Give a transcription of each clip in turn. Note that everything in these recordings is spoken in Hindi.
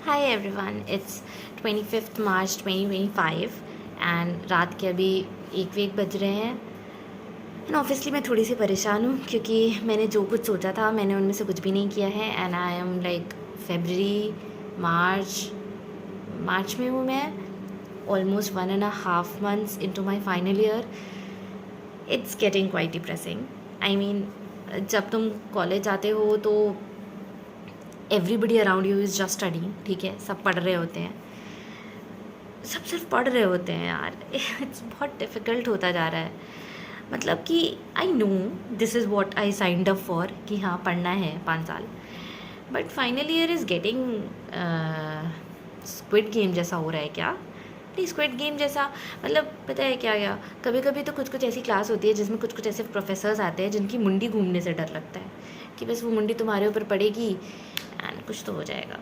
Hi everyone, it's 25th March 2025 and रात के अभी 1 बज रहे हैं। एंड ऑब्वियसली मैं थोड़ी सी परेशान हूँ क्योंकि मैंने जो कुछ सोचा था मैंने उनमें से कुछ भी नहीं किया है। And I am like February March में हूँ मैं, almost 1.5 months into my final year. It's getting quite depressing. I mean, जब तुम कॉलेज जाते हो तो everybody around you is just studying, ठीक है, सब पढ़ रहे होते हैं, सब सिर्फ पढ़ रहे होते हैं यार। इट्स बहुत डिफ़िकल्ट होता जा रहा है। मतलब कि I know this is what I signed up for कि हाँ पढ़ना है 5 साल, but final year is getting squid game जैसा हो रहा है क्या? नहीं, स्क्विड गेम जैसा मतलब पता है क्या क्या, कभी कभी तो कुछ कुछ ऐसी क्लास होती है जिसमें कुछ कुछ ऐसे प्रोफेसर्स आते हैं जिनकी मुंडी घूमने से डर लगता है कि बस वो मुंडी तुम्हारे ऊपर पड़ेगी एंड कुछ तो हो जाएगा।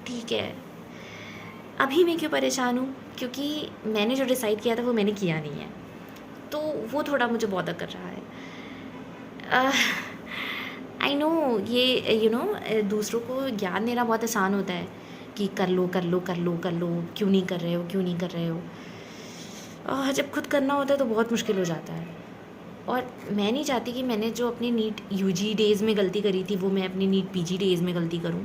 ठीक है, अभी मैं क्यों परेशान हूँ? क्योंकि मैंने जो डिसाइड किया था वो मैंने किया नहीं है, तो वो थोड़ा मुझे बॉदर कर रहा है। आई नो ये दूसरों को ज्ञान देना बहुत आसान होता है कि कर लो कर लो कर लो कर लो, क्यों नहीं कर रहे हो, क्यों नहीं कर रहे हो। जब खुद करना होता है तो बहुत मुश्किल हो जाता है। और मैं नहीं चाहती कि मैंने जो अपनी नीट यूजी डेज़ में गलती करी थी वो मैं अपनी नीट पीजी डेज़ में गलती करूँ।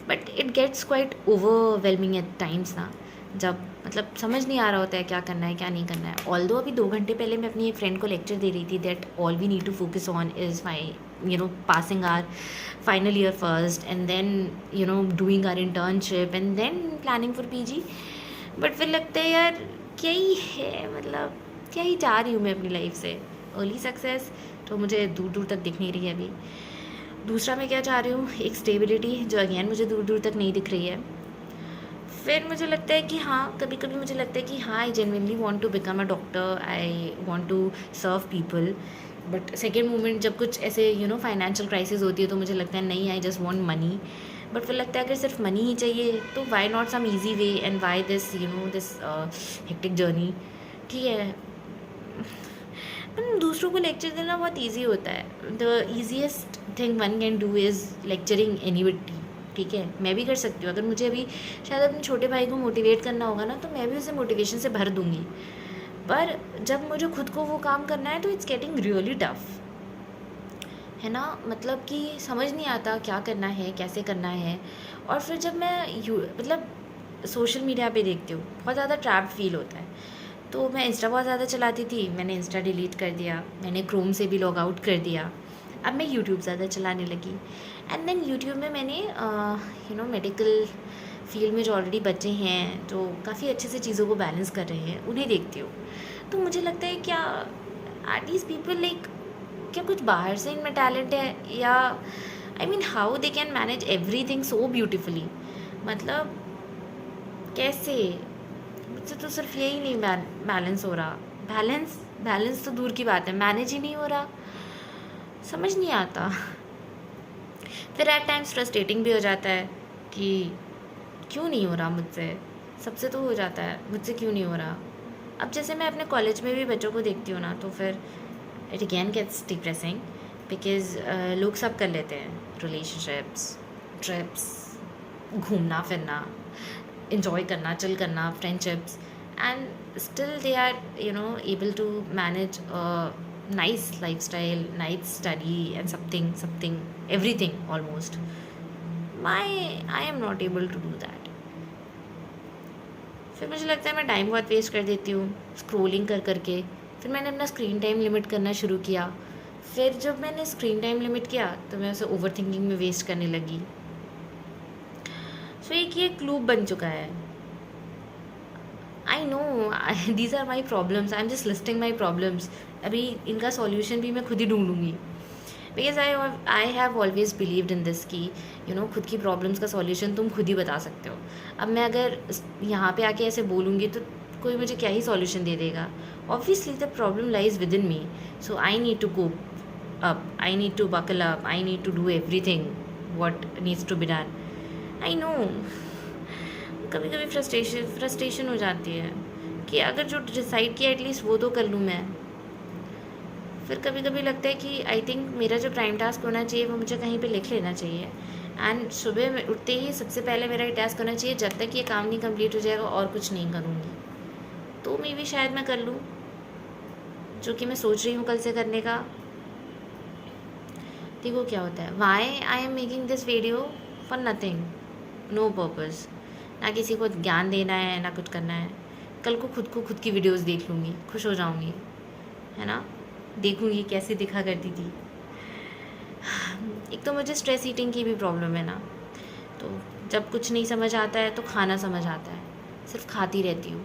But it gets quite overwhelming at times ना, जब मतलब समझ नहीं आ रहा होता है क्या करना है क्या नहीं करना है। ऑल्दो अभी 2 घंटे पहले मैं अपनी एक फ्रेंड को लेक्चर दे रही थी that all we need to focus on is my passing our final year first and then doing our internship and then planning for PG. बट फिर लगता है यार क्या ही है, मतलब क्या ही चाह रही हूँ मैं अपनी लाइफ से। अर्ली सक्सेस तो मुझे दूर दूर तक दिख नहीं रही है अभी। दूसरा मैं क्या चाह रही हूँ, एक स्टेबिलिटी जो अगेन मुझे दूर दूर तक नहीं दिख रही है। फिर मुझे लगता है कि हाँ, कभी कभी मुझे लगता है कि हाँ I genuinely want to become a doctor, I want to serve people. But second moment जब कुछ ऐसे फाइनेंशियल क्राइसिस होती है तो मुझे लगता है नहीं, I just want money. But फिर लगता है अगर सिर्फ मनी ही चाहिए तो why not some easy way and why this this hectic journey. ठीक है, दूसरों को लेक्चर देना बहुत ईजी होता है। The easiest thing one can do is lecturing anybody. ठीक है, मैं भी कर सकती हूँ। अगर मुझे अभी शायद अपने छोटे भाई को मोटिवेट करना होगा ना तो मैं भी उसे मोटिवेशन से भर दूँगी। पर जब मुझे खुद को वो काम करना है तो इट्स गेटिंग रियली टफ, है ना। मतलब कि समझ नहीं आता क्या करना है, कैसे करना है। और फिर जब मैं मतलब सोशल मीडिया पे देखती हूँ बहुत ज़्यादा ट्रैप फील होता है। तो मैं इंस्टा बहुत ज़्यादा चलाती थी, मैंने इंस्टा डिलीट कर दिया, मैंने क्रोम से भी लॉग आउट कर दिया। अब मैं यूट्यूब ज़्यादा चलाने लगी। एंड देन यूट्यूब में मैंने मेडिकल फील्ड में जो ऑलरेडी बच्चे हैं जो काफ़ी अच्छे से चीज़ों को बैलेंस कर रहे हैं उन्हें देखती हूँ। तो मुझे लगता है क्या आर दीज पीपल लाइक, क्या कुछ बाहर से इनमें टैलेंट है, या I mean how they can manage everything so beautifully. मतलब कैसे? मुझसे तो सिर्फ यही नहीं बैलेंस हो रहा। बैलेंस तो दूर की बात है, मैनेज ही नहीं हो रहा। समझ नहीं आता। फिर एट टाइम्स फ्रस्ट्रेटिंग भी हो जाता है कि क्यों नहीं हो रहा मुझसे, सबसे तो हो जाता है, मुझसे क्यों नहीं हो रहा। अब जैसे मैं अपने कॉलेज में भी बच्चों को देखती हूँ ना तो फिर it again gets depressing because लोग सब कर लेते हैं, रिलेशनशिप्स, ट्रिप्स, घूमना फिरना, enjoy करना, चिल करना, friendships, and still they are able to manage a nice lifestyle, nice study and something everything almost. my I am not able to do that. फिर मुझे लगता है मैं टाइम बहुत वेस्ट कर देती हूँ स्क्रोलिंग कर करके। फिर मैंने अपना स्क्रीन टाइम लिमिट करना शुरू किया। फिर जब मैंने स्क्रीन टाइम लिमिट किया तो मैं उसे ओवर थिंकिंग में वेस्ट करने लगी। सो एक ये लूप बन चुका है। I know these are my problems, I am just listing my problems. अभी इनका सॉल्यूशन भी मैं खुद ही ढूंढूंगी because I have always believed in this कि खुद की प्रॉब्लम्स का सॉल्यूशन तुम खुद ही बता सकते हो। अब मैं अगर यहाँ पे आके ऐसे बोलूँगी तो कोई मुझे क्या ही सॉल्यूशन दे देगा। Obviously the problem lies within me, so I need to cope up, I need to buckle up, I need to do everything what needs to be done. I know कभी कभी फ्रस्ट्रेशन हो जाती है कि अगर जो डिसाइड किया एटलीस्ट वो तो कर लूँ मैं। फिर कभी कभी लगता है कि आई थिंक मेरा जो प्राइम टास्क होना चाहिए वो मुझे कहीं पे लिख लेना चाहिए एंड सुबह में उठते ही सबसे पहले मेरा टास्क होना चाहिए, जब तक ये काम नहीं कंप्लीट हो जाएगा और कुछ नहीं करूँगी। तो मे भी शायद मैं कर लूँ, जो कि मैं सोच रही हूँ कल से करने का। देखो क्या होता है, why I am making this video for nothing, no purpose, ना किसी को ज्ञान देना है ना कुछ करना है। कल को खुद की वीडियोस देख लूँगी, खुश हो जाऊँगी, है ना, देखूँगी कैसे दिखा करती थी। एक तो मुझे स्ट्रेस ईटिंग की भी प्रॉब्लम है ना, तो जब कुछ नहीं समझ आता है तो खाना समझ आता है, सिर्फ खाती रहती हूँ,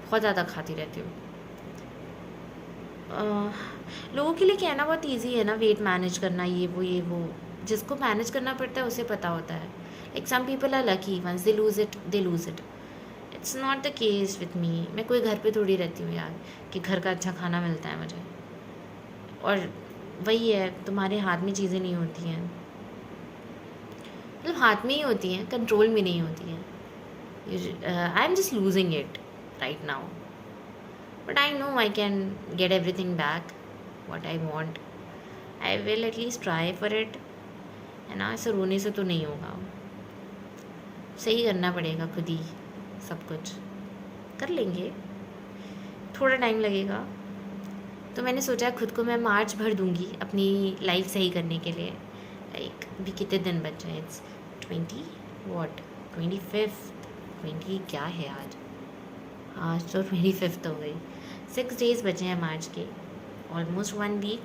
बहुत ज़्यादा खाती रहती हूँ। लोगों के लिए कहना बहुत इजी है ना, वेट मैनेज करना, ये वो जिसको मैनेज करना पड़ता है उसे पता होता है। Like some people are lucky, once they lose it. It's not the case with me. मैं कोई घर पे थोड़ी रहती हूँ यार कि घर का अच्छा खाना मिलता है मुझे। और वही है, तुम्हारे हाथ में चीज़ें नहीं होती हैं, मतलब हाथ में ही होती हैं, कंट्रोल में नहीं होती हैं। आई am just losing it right now, but I know I can get everything back what I want. I will at least try for it, है ना। ऐसे रोने से तो नहीं होगा, सही करना पड़ेगा खुद ही, सब कुछ कर लेंगे, थोड़ा टाइम लगेगा। तो मैंने सोचा खुद को मैं मार्च भर दूंगी अपनी लाइफ सही करने के लिए। लाइक अभी कितने दिन बचे हैं, इट्स 20 क्या है आज तो 25 हो गई। 6 डेज़ बचे हैं मार्च के, ऑलमोस्ट 1 वीक,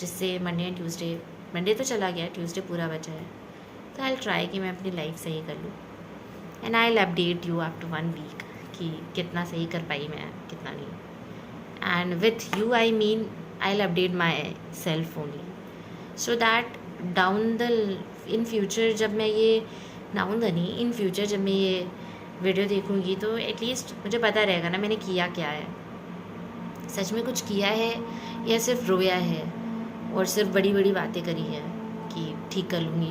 जिससे मंडे तो चला गया, ट्यूसडे पूरा बचा है। तो आई ट्राई कि मैं अपनी लाइफ सही कर लूँ, and I will update you after 1 week कि कितना सही कर पाई मैं, कितना नहीं। And with you I mean I will update myself only, so that in future जब मैं ये वीडियो देखूँगी तो एटलीस्ट मुझे पता रहेगा ना मैंने किया क्या है, सच में कुछ किया है या सिर्फ रोया है और सिर्फ बड़ी बड़ी बातें करी है कि ठीक कर लूँगी।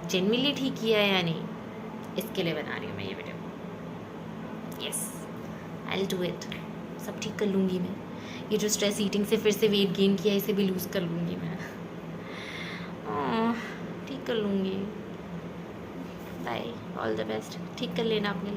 जेन्युइनली ठीक किया है या नहीं, इसके लिए बना रही हूँ मैं ये video. Yes, I will do it, सब ठीक कर लूँगी मैं। ये जो स्ट्रेस ईटिंग से फिर से वेट गेन किया, इसे भी लूज़ कर लूँगी मैं, ठीक कर लूँगी। बाय, ऑल द बेस्ट, ठीक कर लेना अपने